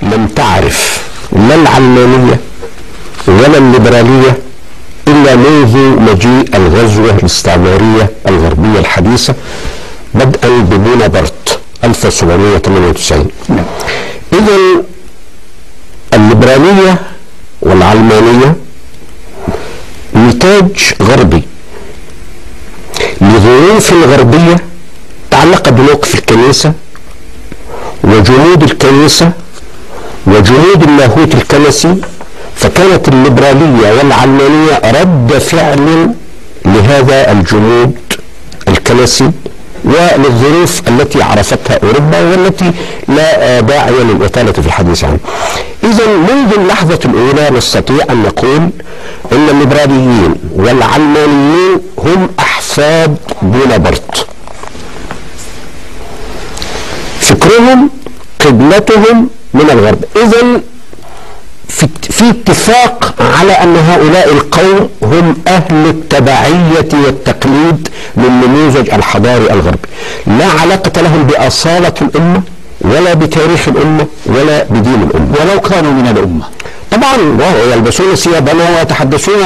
لم تعرف لا العلمانية ولا الليبرالية إلا منذ مجيء الغزوة الاستعمارية الغربية الحديثة بدءا ببونابرت 1798. إذن الليبرالية والعلمانية نتاج غربي لظروف غربية تعلق بموقف الكنيسة وجنود الكنيسة وجنود اللاهوت الكنسي، فكانت الليبرالية والعلمانية رد فعل لهذا الجنود الكنسي وللظروف التي عرفتها أوروبا والتي لا داعي للإطالة في الحديث عنها. إذا منذ اللحظة الأولى نستطيع أن نقول أن الليبراليين والعلمانيين هم أحفاد بونابرت. فكرهم قبلتهم من الغرب. إذن في اتفاق على أن هؤلاء القوم هم أهل التبعية والتقليد للنموذج الحضاري الغربي، لا علاقة لهم بأصالة الأمة ولا بتاريخ الأمة ولا بدين الأمة، ولو كانوا من الأمة. طبعا يلبسون ثيابنا ويتحدثون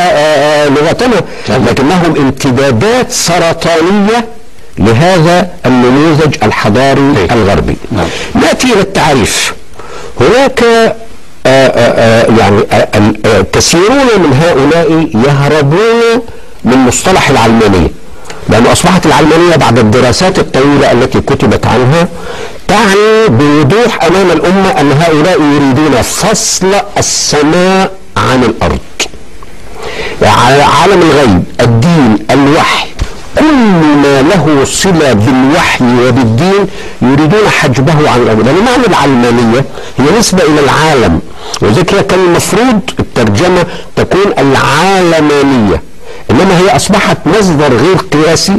لغتنا، لكنهم امتدادات سرطانية لهذا النموذج الحضاري الغربي. نأتي إلى التعريف. هناك يعني كثيرون من هؤلاء يهربون من مصطلح العلمانية، لأن أصبحت العلمانية بعد الدراسات الطويلة التي كتبت عنها تعني بوضوح أمام الأمة أن هؤلاء يريدون فصل السماء عن الأرض. عالم الغيب، الدين، الوحي، كل ما له صلة بالوحي وبالدين يريدون حجبه عن الأرض. لأن معنى العلمانية هي نسبة إلى العالم، وذلك كان المفروض الترجمة تكون العالمانية، إنما هي أصبحت مصدر غير قياسي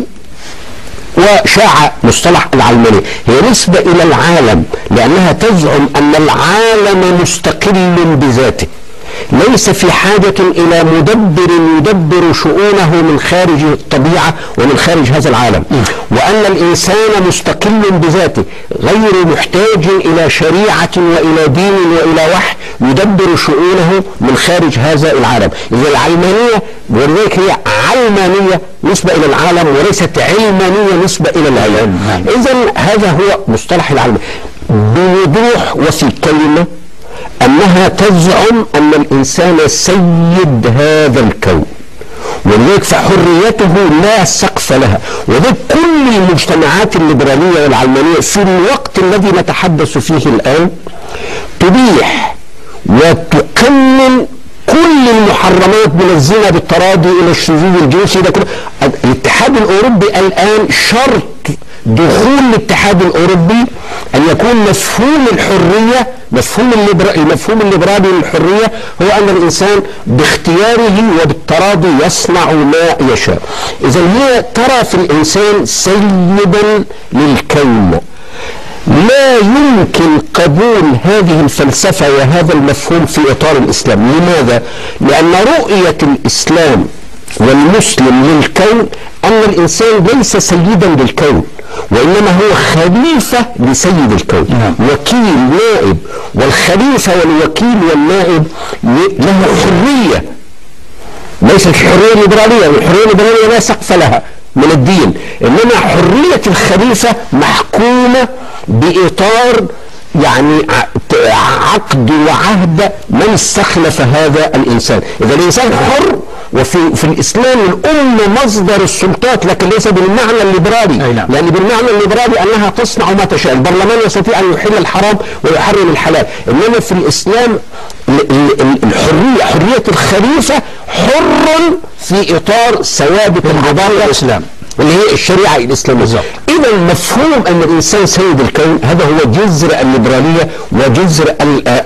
وشاع مصطلح العلمانية. هي نسبة إلى العالم لأنها تزعم أن العالم مستقل بذاته، ليس في حاجة إلى مدبر يدبر شؤونه من خارج الطبيعة ومن خارج هذا العالم، وأن الإنسان مستقل بذاته غير محتاج إلى شريعة وإلى دين وإلى وحي يدبر شؤونه من خارج هذا العالم. إذا العلمانية ولذلك هي علمانية نسبة إلى العالم وليست علمانية نسبة إلى العلم. إذا هذا هو مصطلح العلم بوضوح وفي كلمة، أنها تزعم أن الإنسان سيد هذا الكون، ولذلك فحريته لا سقف لها. وذلك كل المجتمعات الليبرالية والعلمانية في الوقت الذي نتحدث فيه الآن تبيح وتقنن كل المحرمات من الزنا بالتراضي إلى الشذوذ الجنسي. ده كله الاتحاد الأوروبي الآن شرط دخول الاتحاد الأوروبي أن يكون مفهوم الحرية، المفهوم الليبرالي للحرية هو أن الإنسان باختياره وبالتراضي يصنع ما يشاء. إذا هي ترى في الإنسان سيدا للكون. لا يمكن قبول هذه الفلسفة وهذا المفهوم في إطار الإسلام. لماذا؟ لأن رؤية الإسلام والمسلم للكون أن الإنسان ليس سيدا للكون، وإنما هو خليفة لسيد الكون، وكيل نائب. والخليفة والوكيل والنائب له حرية، ليست الحرية الليبرالية. الحرية الليبرالية لا سقف لها من الدين، إنما حرية الخليفة محكومة بإطار يعني عقد وعهد من استخلف هذا الإنسان. إذا الإنسان حر، وفي الإسلام الأمة مصدر السلطات، لكن ليس بالمعنى الليبرالي، لأن بالمعنى الليبرالي أنها تصنع ما تشاء، البرلمان يستطيع أن يحل الحرام ويحرم الحلال. إنما في الإسلام الحرية، حرية الخليفة حر في إطار ثوابت العدالة الإسلام اللي هي الشريعة الإسلامية. إذا مفهوم أن الإنسان سيد الكون هذا هو جذر الليبرالية وجذر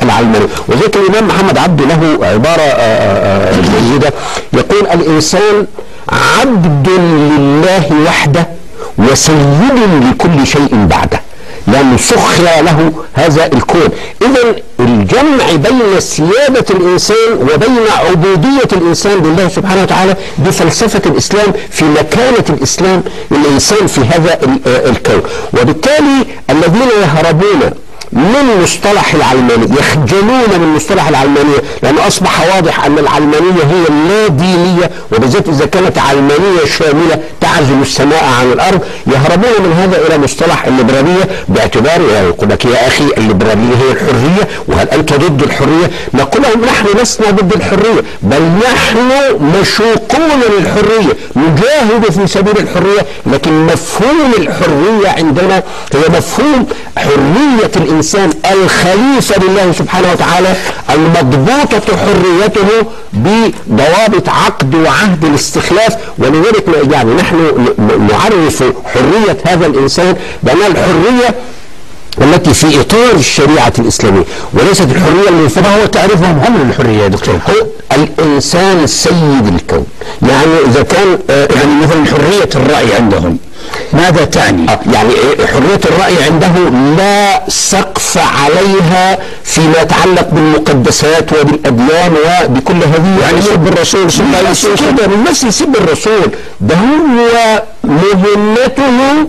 العلمانية. وذلك الإمام محمد عبده له عبارة جيدة يقول: الإنسان عبد لله وحده وسيد لكل شيء بعده، لأنه سخر له هذا الكون. إذا الجمع بين سيادة الإنسان وبين عبودية الإنسان لله سبحانه وتعالى بفلسفة الإسلام في مكانة الإسلام للإنسان في هذا الكون. وبالتالي الذين يهربون من مصطلح العلمانية، يخجلون من مصطلح العلمانية، لأن أصبح واضح أن العلمانية هي اللا دينية، وبالذات إذا كانت علمانية شاملة تعزل السماء عن الأرض. يهربون من هذا إلى مصطلح الليبرالية، باعتبار يقول لك يا أخي الليبرالية هي الحرية، وهل أنت ضد الحرية؟ نقول لهم نحن لسنا ضد الحرية، بل نحن مشوقون للحرية، نجاهد في سبيل الحرية، لكن مفهوم الحرية عندنا هي مفهوم حرية الإنسان الخليفة لله سبحانه وتعالى، المضبوطة حريته بضوابط عقد وعهد الاستخلاف. ولذلك يعني نحن نعرف حرية هذا الإنسان بأنها الحرية التي في إطار الشريعة الإسلامية، وليست الحرية المنفردة. هو تعريفهم هم للحرية يا دكتور؟ هو الإنسان سيد الكون. يعني إذا كان يعني مثلا حرية الرأي عندهم ماذا تعني؟ يعني حرية الرأي عنده لا سقف عليها فيما يتعلق بالمقدسات وبالأديان وبكل هذه. يعني يسب الرسول صلى الله عليه وسلم؟ الناس يسب الرسول، ده هو مهمته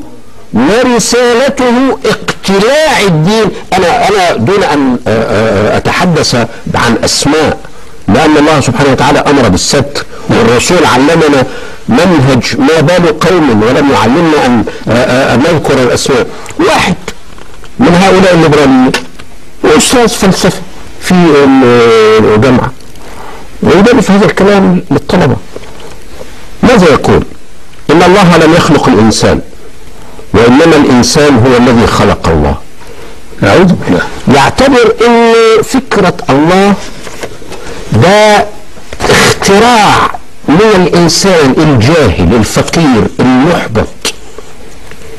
ورسالته اقتلاع الدين. أنا دون أن أتحدث عن أسماء، لأن الله سبحانه وتعالى أمر بالستر، والرسول علمنا منهج ما بال قوم ولم يعلمنا أن نذكر الأسماء. واحد من هؤلاء الليبراليين أستاذ فلسفة في الجامعة ويدرس هذا الكلام للطلبة. ماذا يقول؟ إن الله لم يخلق الإنسان، وإنما الإنسان هو الذي خلق الله. أعوذ بالله. يعتبر أن فكرة الله ده اختراع من الإنسان الجاهل الفقير المحبط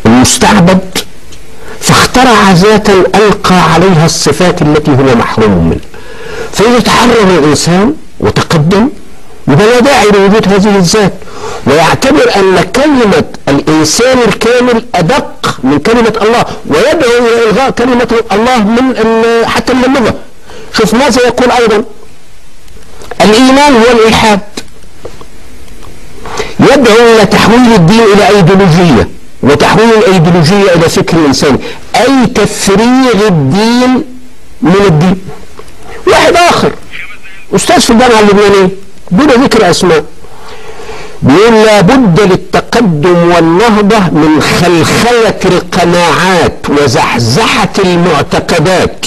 المستعبد، فاخترع ذاتا ألقى عليها الصفات التي هو محروم منها. فإذا تحرر الإنسان وتقدم يبقى لا داعي لوجود هذه الذات، ويعتبر أن كلمة الإنسان الكامل أدق من كلمة الله، ويدعو إلى إلغاء كلمة الله من حتى من اللغة. شوف ماذا يقول أيضا: الإيمان هو الإلحاد، يدعو إلى تحويل الدين إلى أيديولوجية، وتحويل الأيديولوجية إلى فكر إنساني، أي تفريغ الدين من الدين. واحد آخر أستاذ في الجامعة اللبنانية دون ذكر أسماء بيقول: لابد للتقدم والنهضة من خلخلة القناعات وزحزحة المعتقدات،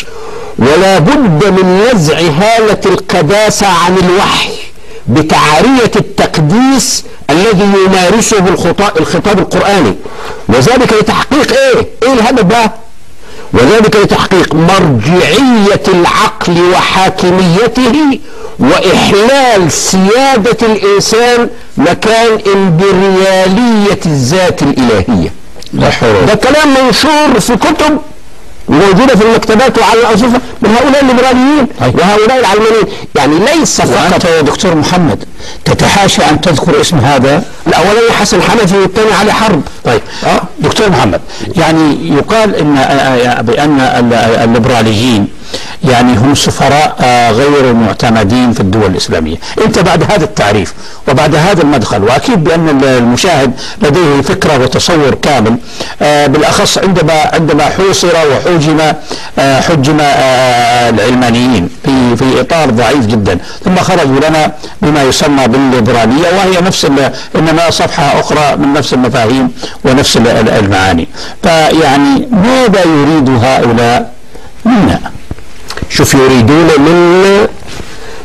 ولا بد من نزع هالة القداسة عن الوحي بتعارية التقديس الذي يمارسه الخطاب القرآني، وذلك لتحقيق ايه الهدف بقى؟ وذلك لتحقيق مرجعية العقل وحاكميته وإحلال سيادة الإنسان مكان إمبريالية الذات الإلهية. ده كلام منشور في كتب موجودة في المكتبات وعلى الأرصفة من هؤلاء الليبراليين وهؤلاء العلمانيين. يعني ليس فقط. وأنت يا دكتور محمد تتحاشى أن تذكر اسم هذا، الأولاني حسن حنفي والثاني علي حرب. طيب دكتور محمد، يعني يقال بأن الليبراليين يعني هم سفراء غير معتمدين في الدول الإسلامية. أنت بعد هذا التعريف وبعد هذا المدخل، وأكيد بأن المشاهد لديه فكرة وتصور كامل، بالأخص عندما حوصر حجم العلمانيين في إطار ضعيف جدا، ثم خرجوا لنا بما يسمى بالليبرالية، وهي إنما صفحة أخرى من نفس المفاهيم ونفس المعاني. فيعني ماذا يريد هؤلاء منا؟ شوف، يريدون منا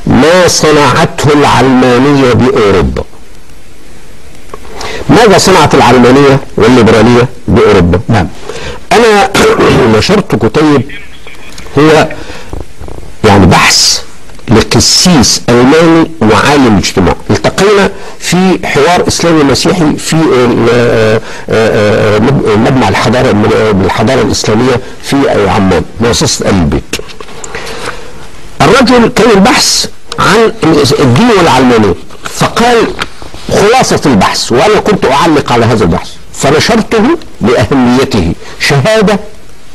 ما صنعته العلمانية بأوروبا. ماذا صنعت العلمانية والليبرالية بأوروبا؟ نعم. أنا نشرت كتيب هو يعني بحث لقسيس ألماني وعالم اجتماع، التقينا في حوار إسلامي مسيحي في مبنى الحضارة الإسلامية في عمان، مؤسسة آل البيت. الرجل كان البحث عن الدين والعلمانية، فقال خلاصة البحث، وأنا كنت أعلق على هذا البحث فنشرته لأهميته: شهادة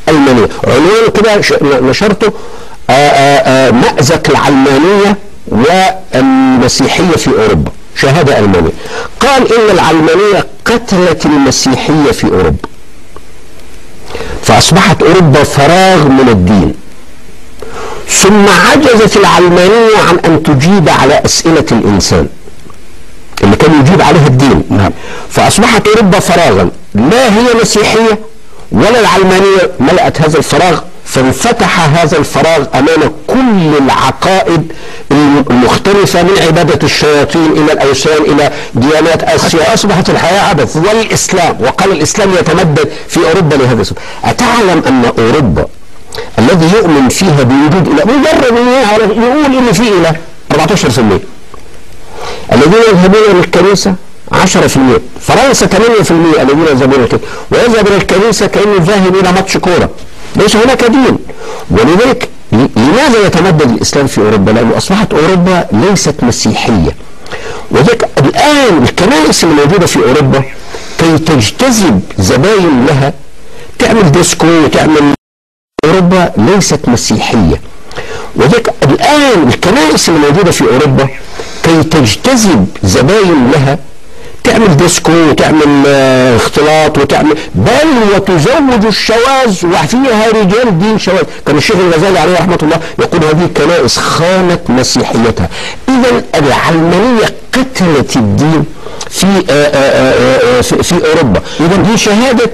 ألمانية. عنوان كده نشرته: مأزق العلمانية والمسيحية في أوروبا، شهادة ألمانية. قال إن العلمانية قتلت المسيحية في أوروبا. فأصبحت أوروبا فراغ من الدين. ثم عجزت العلمانية عن أن تجيب على أسئلة الإنسان اللي كان يجيب عليها الدين. نعم. فأصبحت أوروبا فراغا، لا هي مسيحية ولا العلمانية ملأت هذا الفراغ، فانفتح هذا الفراغ أمام كل العقائد المختلفة من عبادة الشياطين إلى الأوثان إلى ديانات آسيا. أصبحت الحياة عبث. والإسلام، وقال الإسلام يتمدد في أوروبا لهذا السبب. أتعلم أن أوروبا الذي يؤمن فيها بوجود إله، مجرد يقول إن في إله 14%، الذين يذهبون للكنيسة 10%، فرنسا 8% الذين يذهبون للكنيسة، ويذهب إلى الكنيسة كأنه ذاهب إلى ماتش كورة، ليس هناك دين. ولذلك لماذا يتمدد الإسلام في أوروبا؟ لأنه أصبحت أوروبا ليست مسيحية. وذلك الآن الكنائس الموجودة في أوروبا كي تجتذب زباين لها تعمل ديسكو وتعمل، أوروبا ليست مسيحية. وذلك الآن الكنائس الموجودة في أوروبا كي تجتذب زباين لها تعمل ديسكو وتعمل اختلاط وتعمل، بل وتزوج الشواذ وفيها رجال دين شواذ. كان الشيخ الغزالي عليه رحمة الله يقول هذه الكنائس خانت مسيحيتها. إذا العلمانية قتلت الدين في أوروبا. إذا دي شهادة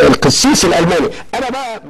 القسيس الألماني. أنا بقى